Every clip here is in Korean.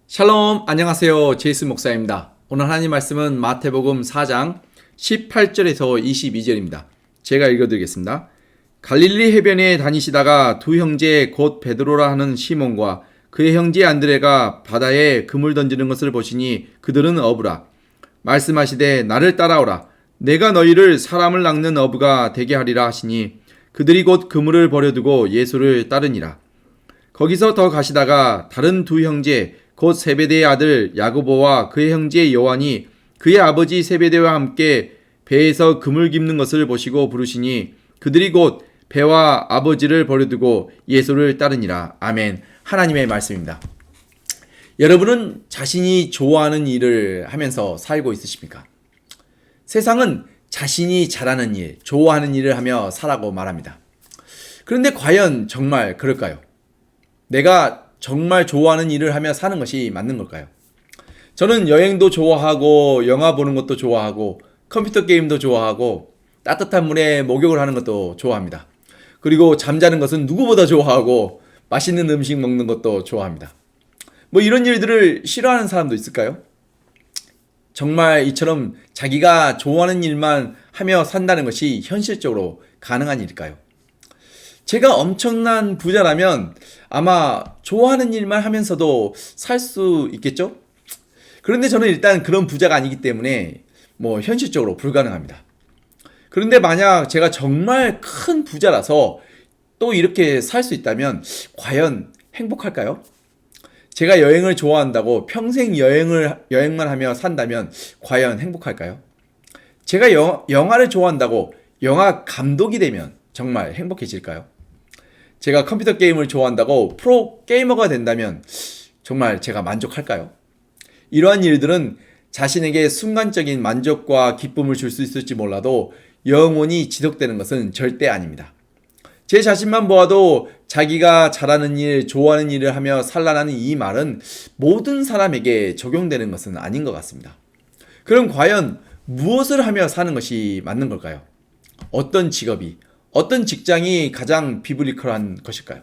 샬롬, 안녕하세요. 제이슨 목사입니다. 오늘 하나님 말씀은 마태복음 4장 18절에서 22절입니다. 제가 읽어드리겠습니다. 갈릴리 해변에 다니시다가 두 형제 곧 베드로라 하는 시몬과 그의 형제 안드레가 바다에 그물 던지는 것을 보시니 그들은 어부라. 말씀하시되 나를 따라오라. 내가 너희를 사람을 낚는 어부가 되게 하리라 하시니 그들이 곧 그물을 버려두고 예수를 따르니라. 거기서 더 가시다가 다른 두 형제 곧 세베대의 아들 야고보와 그의 형제 요한이 그의 아버지 세베대와 함께 배에서 그물 깁는 것을 보시고 부르시니 그들이 곧 배와 아버지를 버려두고 예수를 따르니라. 아멘. 하나님의 말씀입니다. 여러분은 자신이 좋아하는 일을 하면서 살고 있으십니까? 세상은 자신이 잘하는 일, 좋아하는 일을 하며 살라고 말합니다. 그런데 과연 정말 그럴까요? 내가 정말 좋아하는 일을 하며 사는 것이 맞는 걸까요? 저는 여행도 좋아하고 영화 보는 것도 좋아하고 컴퓨터 게임도 좋아하고 따뜻한 물에 목욕을 하는 것도 좋아합니다. 그리고 잠자는 것은 누구보다 좋아하고 맛있는 음식 먹는 것도 좋아합니다. 이런 일들을 싫어하는 사람도 있을까요? 정말 이처럼 자기가 좋아하는 일만 하며 산다는 것이 현실적으로 가능한 일일까요? 제가 엄청난 부자라면 아마 좋아하는 일만 하면서도 살 수 있겠죠? 그런데 저는 일단 그런 부자가 아니기 때문에 현실적으로 불가능합니다. 그런데 만약 제가 정말 큰 부자라서 또 이렇게 살 수 있다면 과연 행복할까요? 제가 여행을 좋아한다고 평생 여행만 하며 산다면 과연 행복할까요? 제가 영화를 좋아한다고 영화 감독이 되면 정말 행복해질까요? 제가 컴퓨터 게임을 좋아한다고 프로 게이머가 된다면 정말 제가 만족할까요? 이러한 일들은 자신에게 순간적인 만족과 기쁨을 줄 수 있을지 몰라도 영원히 지속되는 것은 절대 아닙니다. 제 자신만 보아도 자기가 잘하는 일, 좋아하는 일을 하며 살라는 이 말은 모든 사람에게 적용되는 것은 아닌 것 같습니다. 그럼 과연 무엇을 하며 사는 것이 맞는 걸까요? 어떤 직업이, 어떤 직장이 가장 비블리컬한 것일까요?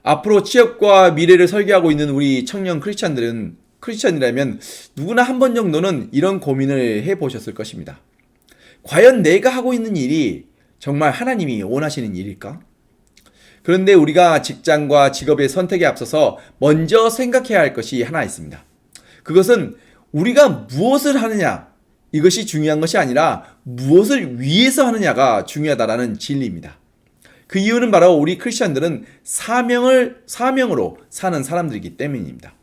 앞으로 취업과 미래를 설계하고 있는 우리 청년 크리스찬이라면 누구나 한 번 정도는 이런 고민을 해보셨을 것입니다. 과연 내가 하고 있는 일이 정말 하나님이 원하시는 일일까? 그런데 우리가 직장과 직업의 선택에 앞서서 먼저 생각해야 할 것이 하나 있습니다. 그것은 우리가 무엇을 하느냐, 이것이 중요한 것이 아니라 무엇을 위해서 하느냐가 중요하다라는 진리입니다. 그 이유는 바로 우리 크리스천들은 사명으로 사는 사람들이기 때문입니다.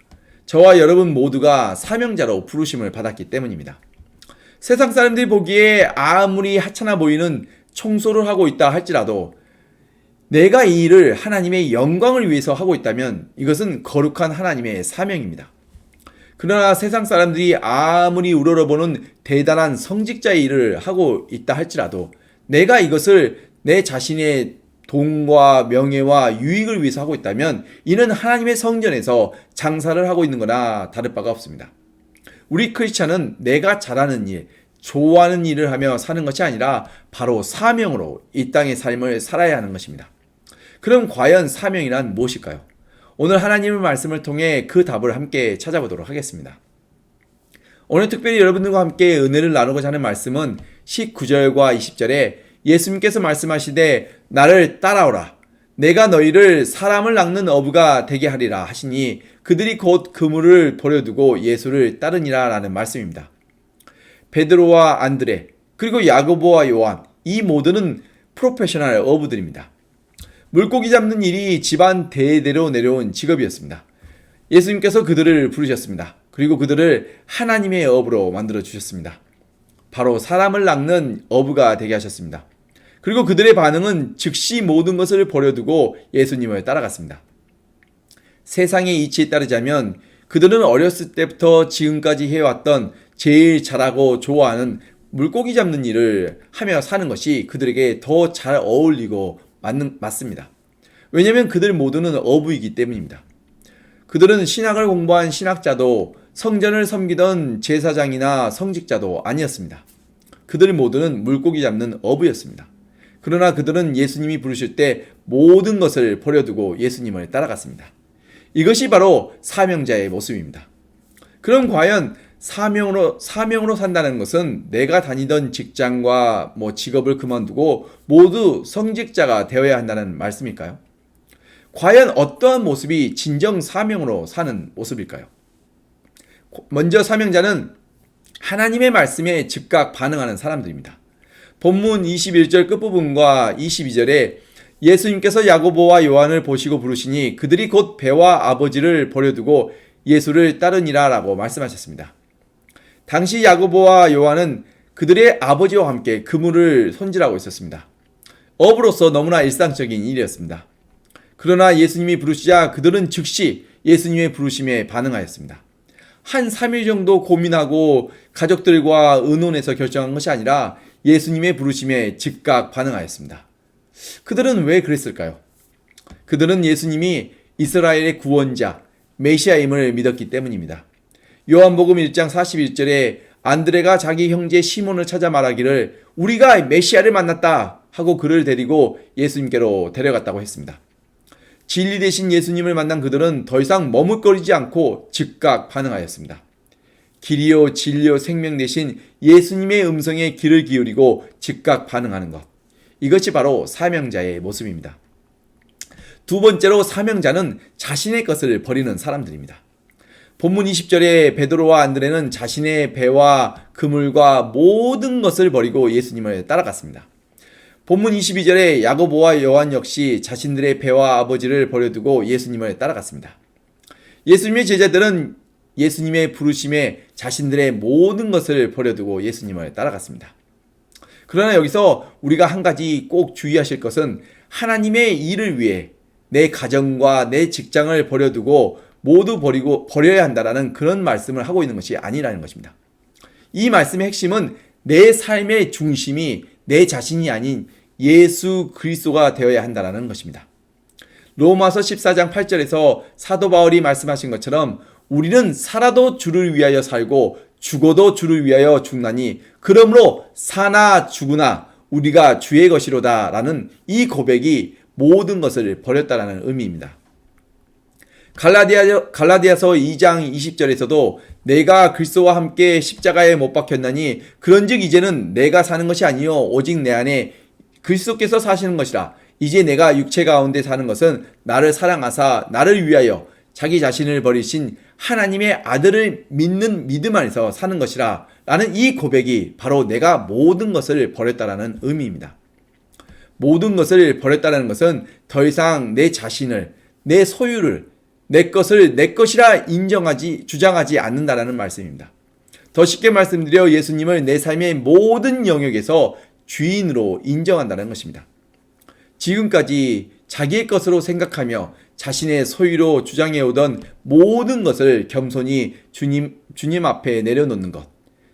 저와 여러분 모두가 사명자로 부르심을 받았기 때문입니다. 세상 사람들이 보기에 아무리 하찮아 보이는 청소를 하고 있다 할지라도 내가 이 일을 하나님의 영광을 위해서 하고 있다면 이것은 거룩한 하나님의 사명입니다. 그러나 세상 사람들이 아무리 우러러보는 대단한 성직자의 일을 하고 있다 할지라도 내가 이것을 내 자신의 돈과 명예와 유익을 위해서 하고 있다면 이는 하나님의 성전에서 장사를 하고 있는 거나 다를 바가 없습니다. 우리 크리스찬은 내가 잘하는 일, 좋아하는 일을 하며 사는 것이 아니라 바로 사명으로 이 땅의 삶을 살아야 하는 것입니다. 그럼 과연 사명이란 무엇일까요? 오늘 하나님의 말씀을 통해 그 답을 함께 찾아보도록 하겠습니다. 오늘 특별히 여러분들과 함께 은혜를 나누고자 하는 말씀은 19절과 20절에 예수님께서 말씀하시되 나를 따라오라. 내가 너희를 사람을 낚는 어부가 되게 하리라 하시니 그들이 곧 그물을 버려두고 예수를 따르니라 라는 말씀입니다. 베드로와 안드레 그리고 야고보와 요한 이 모두는 프로페셔널 어부들입니다. 물고기 잡는 일이 집안 대대로 내려온 직업이었습니다. 예수님께서 그들을 부르셨습니다. 그리고 그들을 하나님의 어부로 만들어 주셨습니다. 바로 사람을 낚는 어부가 되게 하셨습니다. 그리고 그들의 반응은 즉시 모든 것을 버려두고 예수님을 따라갔습니다. 세상의 이치에 따르자면 그들은 어렸을 때부터 지금까지 해왔던 제일 잘하고 좋아하는 물고기 잡는 일을 하며 사는 것이 그들에게 더 잘 어울리고 맞습니다. 왜냐하면 그들 모두는 어부이기 때문입니다. 그들은 신학을 공부한 신학자도 성전을 섬기던 제사장이나 성직자도 아니었습니다. 그들 모두는 물고기 잡는 어부였습니다. 그러나 그들은 예수님이 부르실 때 모든 것을 버려두고 예수님을 따라갔습니다. 이것이 바로 사명자의 모습입니다. 그럼 과연 사명으로 산다는 것은 내가 다니던 직장과 직업을 그만두고 모두 성직자가 되어야 한다는 말씀일까요? 과연 어떠한 모습이 진정 사명으로 사는 모습일까요? 먼저 사명자는 하나님의 말씀에 즉각 반응하는 사람들입니다. 본문 21절 끝부분과 22절에 예수님께서 야고보와 요한을 보시고 부르시니 그들이 곧 배와 아버지를 버려두고 예수를 따르니라 라고 말씀하셨습니다. 당시 야고보와 요한은 그들의 아버지와 함께 그물을 손질하고 있었습니다. 어부로서 너무나 일상적인 일이었습니다. 그러나 예수님이 부르시자 그들은 즉시 예수님의 부르심에 반응하였습니다. 한 3일 정도 고민하고 가족들과 의논해서 결정한 것이 아니라 예수님의 부르심에 즉각 반응하였습니다. 그들은 왜 그랬을까요? 그들은 예수님이 이스라엘의 구원자, 메시아임을 믿었기 때문입니다. 요한복음 1장 41절에 안드레가 자기 형제 시몬을 찾아 말하기를 우리가 메시아를 만났다 하고 그를 데리고 예수님께로 데려갔다고 했습니다. 진리 되신 예수님을 만난 그들은 더 이상 머뭇거리지 않고 즉각 반응하였습니다. 길이요 진리요 생명 되신 예수님의 음성에 귀를 기울이고 즉각 반응하는 것. 이것이 바로 사명자의 모습입니다. 두 번째로 사명자는 자신의 것을 버리는 사람들입니다. 본문 20절에 베드로와 안드레는 자신의 배와 그물과 모든 것을 버리고 예수님을 따라갔습니다. 본문 22절에 야고보와 요한 역시 자신들의 배와 아버지를 버려두고 예수님을 따라갔습니다. 예수님의 제자들은 예수님의 부르심에 자신들의 모든 것을 버려두고 예수님을 따라갔습니다. 그러나 여기서 우리가 한 가지 꼭 주의하실 것은 하나님의 일을 위해 내 가정과 내 직장을 버려두고 모두 버려야 한다라는 그런 말씀을 하고 있는 것이 아니라는 것입니다. 이 말씀의 핵심은 내 삶의 중심이 내 자신이 아닌 예수 그리스도가 되어야 한다는 것입니다. 로마서 14장 8절에서 사도 바울이 말씀하신 것처럼 우리는 살아도 주를 위하여 살고 죽어도 주를 위하여 죽나니 그러므로 사나 죽으나 우리가 주의 것이로다 라는 이 고백이 모든 것을 버렸다라는 의미입니다. 갈라디아서 2장 20절에서도 내가 그리스도와 함께 십자가에 못 박혔나니 그런즉 이제는 내가 사는 것이 아니요 오직 내 안에 그리스도께서 사시는 것이라. 이제 내가 육체 가운데 사는 것은 나를 사랑하사 나를 위하여 자기 자신을 버리신 하나님의 아들을 믿는 믿음 안에서 사는 것이라 라는 이 고백이 바로 내가 모든 것을 버렸다라는 의미입니다. 모든 것을 버렸다는 것은 더 이상 내 자신을, 내 소유를, 내 것을 내 것이라 주장하지 않는다라는 말씀입니다. 더 쉽게 말씀드려 예수님을 내 삶의 모든 영역에서 주인으로 인정한다는 것입니다. 지금까지 자기의 것으로 생각하며 자신의 소유로 주장해오던 모든 것을 겸손히 주님 앞에 내려놓는 것.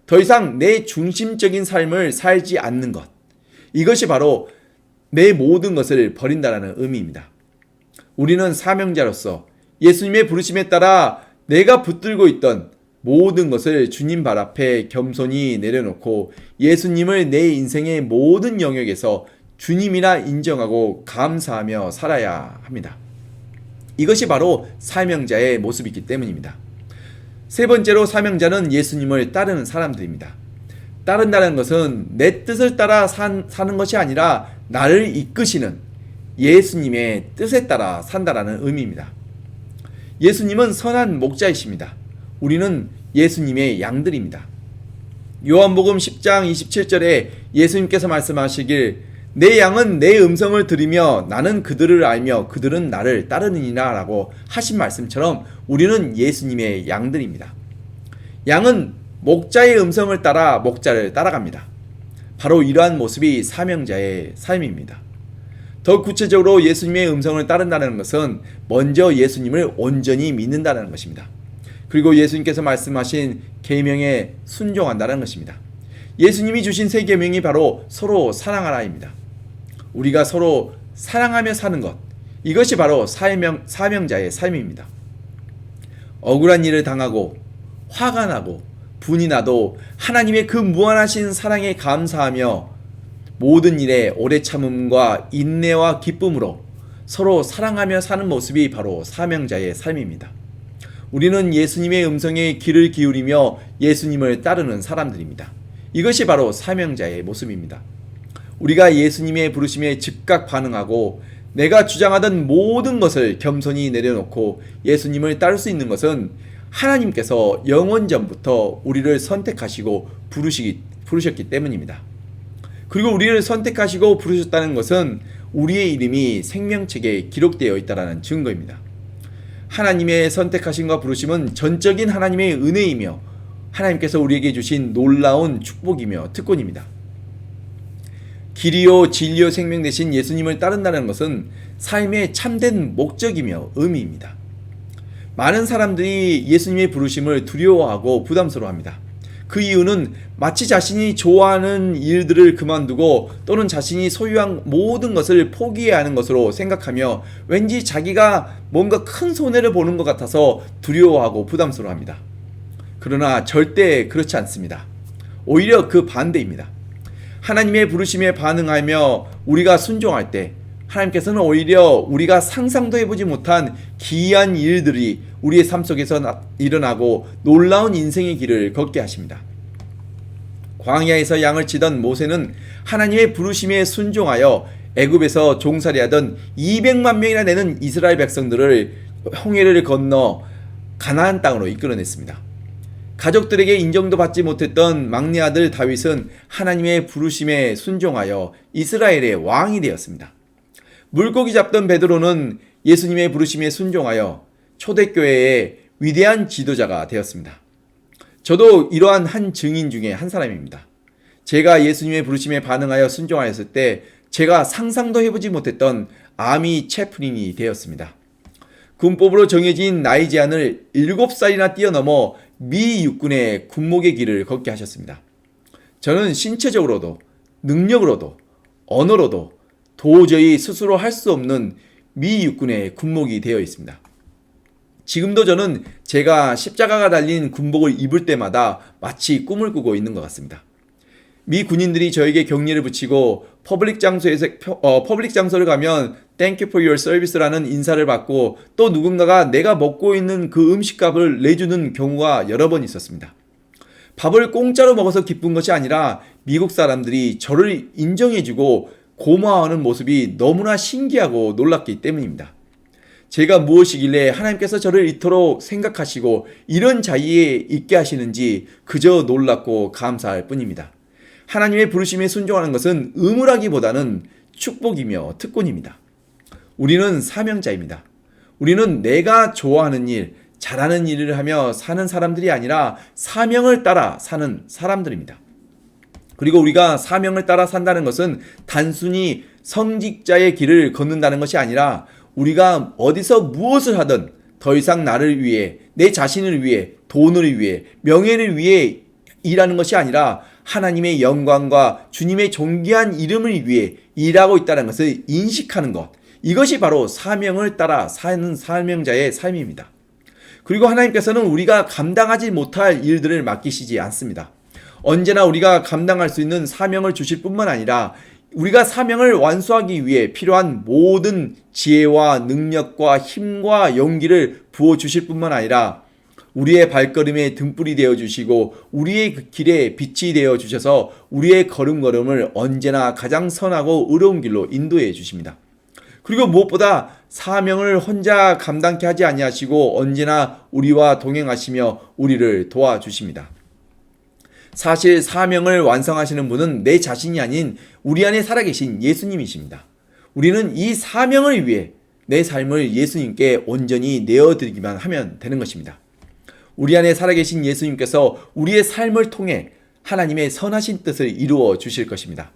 더 이상 내 중심적인 삶을 살지 않는 것. 이것이 바로 내 모든 것을 버린다라는 의미입니다. 우리는 사명자로서 예수님의 부르심에 따라 내가 붙들고 있던 모든 것을 주님 발 앞에 겸손히 내려놓고 예수님을 내 인생의 모든 영역에서 주님이라 인정하고 감사하며 살아야 합니다. 이것이 바로 사명자의 모습이기 때문입니다. 세 번째로 사명자는 예수님을 따르는 사람들입니다. 따른다는 것은 내 뜻을 따라 사는 것이 아니라 나를 이끄시는 예수님의 뜻에 따라 산다라는 의미입니다. 예수님은 선한 목자이십니다. 우리는 예수님의 양들입니다. 요한복음 10장 27절에 예수님께서 말씀하시길 내 양은 내 음성을 들으며 나는 그들을 알며 그들은 나를 따르느니라 라고 하신 말씀처럼 우리는 예수님의 양들입니다. 양은 목자의 음성을 따라 목자를 따라갑니다. 바로 이러한 모습이 사명자의 삶입니다. 더 구체적으로 예수님의 음성을 따른다는 것은 먼저 예수님을 온전히 믿는다는 것입니다. 그리고 예수님께서 말씀하신 계명에 순종한다는 것입니다. 예수님이 주신 세 계명이 바로 서로 사랑하라입니다. 우리가 서로 사랑하며 사는 것, 이것이 바로 사명자의 삶입니다. 억울한 일을 당하고 화가 나고 분이 나도 하나님의 그 무한하신 사랑에 감사하며 모든 일에 오래 참음과 인내와 기쁨으로 서로 사랑하며 사는 모습이 바로 사명자의 삶입니다. 우리는 예수님의 음성에 귀를 기울이며 예수님을 따르는 사람들입니다. 이것이 바로 사명자의 모습입니다. 우리가 예수님의 부르심에 즉각 반응하고 내가 주장하던 모든 것을 겸손히 내려놓고 예수님을 따를 수 있는 것은 하나님께서 영원전부터 우리를 선택하시고 부르셨기 때문입니다. 그리고 우리를 선택하시고 부르셨다는 것은 우리의 이름이 생명책에 기록되어 있다는 증거입니다. 하나님의 선택하심과 부르심은 전적인 하나님의 은혜이며 하나님께서 우리에게 주신 놀라운 축복이며 특권입니다. 길이요 진리요 생명 되신 예수님을 따른다는 것은 삶의 참된 목적이며 의미입니다. 많은 사람들이 예수님의 부르심을 두려워하고 부담스러워합니다. 그 이유는 마치 자신이 좋아하는 일들을 그만두고 또는 자신이 소유한 모든 것을 포기해야 하는 것으로 생각하며 왠지 자기가 뭔가 큰 손해를 보는 것 같아서 두려워하고 부담스러워합니다. 그러나 절대 그렇지 않습니다. 오히려 그 반대입니다. 하나님의 부르심에 반응하며 우리가 순종할 때 하나님께서는 오히려 우리가 상상도 해보지 못한 기이한 일들이 우리의 삶 속에서 일어나고 놀라운 인생의 길을 걷게 하십니다. 광야에서 양을 치던 모세는 하나님의 부르심에 순종하여 애굽에서 종살이하던 200만 명이나 되는 이스라엘 백성들을 홍해를 건너 가나안 땅으로 이끌어냈습니다. 가족들에게 인정도 받지 못했던 막내 아들 다윗은 하나님의 부르심에 순종하여 이스라엘의 왕이 되었습니다. 물고기 잡던 베드로는 예수님의 부르심에 순종하여 초대교회의 위대한 지도자가 되었습니다. 저도 이러한 한 증인 중에 한 사람입니다. 제가 예수님의 부르심에 반응하여 순종하였을 때 제가 상상도 해보지 못했던 아미 채플린이 되었습니다. 군법으로 정해진 나이 제한을 7살이나 뛰어넘어 미 육군의 군목의 길을 걷게 하셨습니다. 저는 신체적으로도 능력으로도 언어로도 도저히 스스로 할 수 없는 미 육군의 군목이 되어 있습니다. 지금도 저는 제가 십자가가 달린 군복을 입을 때마다 마치 꿈을 꾸고 있는 것 같습니다. 미 군인들이 저에게 격려를 붙이고 퍼블릭 장소를 가면 Thank you for your service라는 인사를 받고 또 누군가가 내가 먹고 있는 그 음식값을 내주는 경우가 여러 번 있었습니다. 밥을 공짜로 먹어서 기쁜 것이 아니라 미국 사람들이 저를 인정해주고 고마워하는 모습이 너무나 신기하고 놀랍기 때문입니다. 제가 무엇이길래 하나님께서 저를 이토록 생각하시고 이런 자리에 있게 하시는지 그저 놀랍고 감사할 뿐입니다. 하나님의 부르심에 순종하는 것은 의무라기보다는 축복이며 특권입니다. 우리는 사명자입니다. 우리는 내가 좋아하는 일, 잘하는 일을 하며 사는 사람들이 아니라 사명을 따라 사는 사람들입니다. 그리고 우리가 사명을 따라 산다는 것은 단순히 성직자의 길을 걷는다는 것이 아니라 우리가 어디서 무엇을 하든 더 이상 나를 위해, 내 자신을 위해, 돈을 위해, 명예를 위해 일하는 것이 아니라 하나님의 영광과 주님의 존귀한 이름을 위해 일하고 있다는 것을 인식하는 것. 이것이 바로 사명을 따라 사는 사명자의 삶입니다. 그리고 하나님께서는 우리가 감당하지 못할 일들을 맡기시지 않습니다. 언제나 우리가 감당할 수 있는 사명을 주실 뿐만 아니라 우리가 사명을 완수하기 위해 필요한 모든 지혜와 능력과 힘과 용기를 부어주실 뿐만 아니라 우리의 발걸음에 등불이 되어주시고 우리의 길에 빛이 되어주셔서 우리의 걸음걸음을 언제나 가장 선하고 의로운 길로 인도해 주십니다. 그리고 무엇보다 사명을 혼자 감당케 하지 아니하시고 언제나 우리와 동행하시며 우리를 도와주십니다. 사실 사명을 완성하시는 분은 내 자신이 아닌 우리 안에 살아계신 예수님이십니다. 우리는 이 사명을 위해 내 삶을 예수님께 온전히 내어드리기만 하면 되는 것입니다. 우리 안에 살아계신 예수님께서 우리의 삶을 통해 하나님의 선하신 뜻을 이루어 주실 것입니다.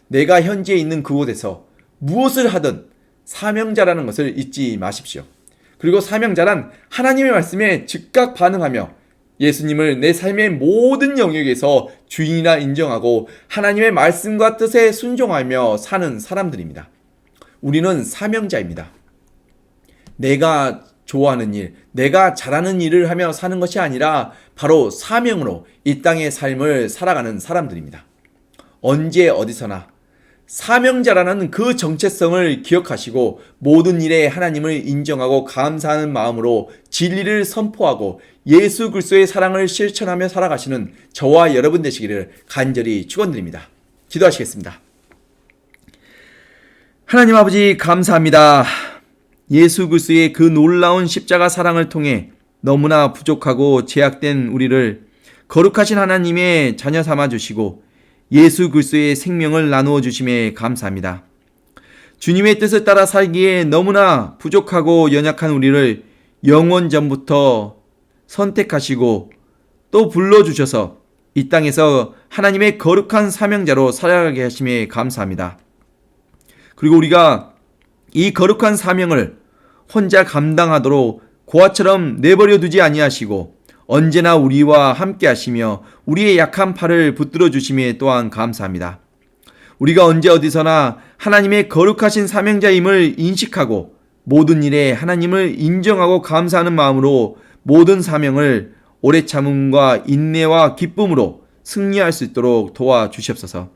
내가 현재 있는 그곳에서 무엇을 하든 사명자라는 것을 잊지 마십시오. 그리고 사명자란 하나님의 말씀에 즉각 반응하며 예수님을 내 삶의 모든 영역에서 주인이라 인정하고 하나님의 말씀과 뜻에 순종하며 사는 사람들입니다. 우리는 사명자입니다. 내가 좋아하는 일, 내가 잘하는 일을 하며 사는 것이 아니라 바로 사명으로 이 땅의 삶을 살아가는 사람들입니다. 언제 어디서나 사명자라는 그 정체성을 기억하시고 모든 일에 하나님을 인정하고 감사하는 마음으로 진리를 선포하고 예수 그리스도의 사랑을 실천하며 살아가시는 저와 여러분 되시기를 간절히 축원드립니다. 기도하시겠습니다. 하나님 아버지 감사합니다. 예수 그리스도의 그 놀라운 십자가 사랑을 통해 너무나 부족하고 제약된 우리를 거룩하신 하나님의 자녀 삼아 주시고 예수 그리스도의 생명을 나누어 주심에 감사합니다. 주님의 뜻을 따라 살기에 너무나 부족하고 연약한 우리를 영원 전부터 선택하시고 또 불러주셔서 이 땅에서 하나님의 거룩한 사명자로 살아가게 하심에 감사합니다. 그리고 우리가 이 거룩한 사명을 혼자 감당하도록 고아처럼 내버려 두지 아니하시고 언제나 우리와 함께 하시며 우리의 약한 팔을 붙들어 주심에 또한 감사합니다. 우리가 언제 어디서나 하나님의 거룩하신 사명자임을 인식하고 모든 일에 하나님을 인정하고 감사하는 마음으로 모든 사명을 오래 참음과 인내와 기쁨으로 승리할 수 있도록 도와주시옵소서.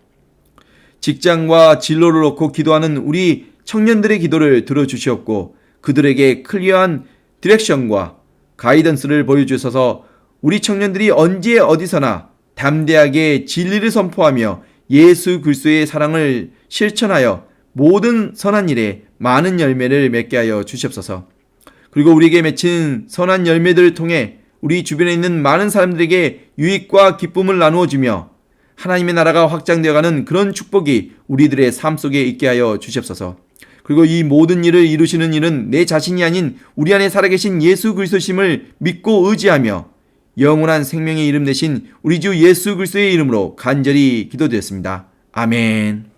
직장과 진로를 놓고 기도하는 우리 청년들의 기도를 들어주시옵고 그들에게 클리어한 디렉션과 가이던스를 보여주셔서 우리 청년들이 언제 어디서나 담대하게 진리를 선포하며 예수 그리스도의 사랑을 실천하여 모든 선한 일에 많은 열매를 맺게 하여 주시옵소서. 그리고 우리에게 맺힌 선한 열매들을 통해 우리 주변에 있는 많은 사람들에게 유익과 기쁨을 나누어 주며 하나님의 나라가 확장되어가는 그런 축복이 우리들의 삶 속에 있게 하여 주시옵소서. 그리고 이 모든 일을 이루시는 일은 내 자신이 아닌 우리 안에 살아계신 예수 그리스도심을 믿고 의지하며 영원한 생명의 이름 대신 우리 주 예수 그리스도의 이름으로 간절히 기도드렸습니다. 아멘.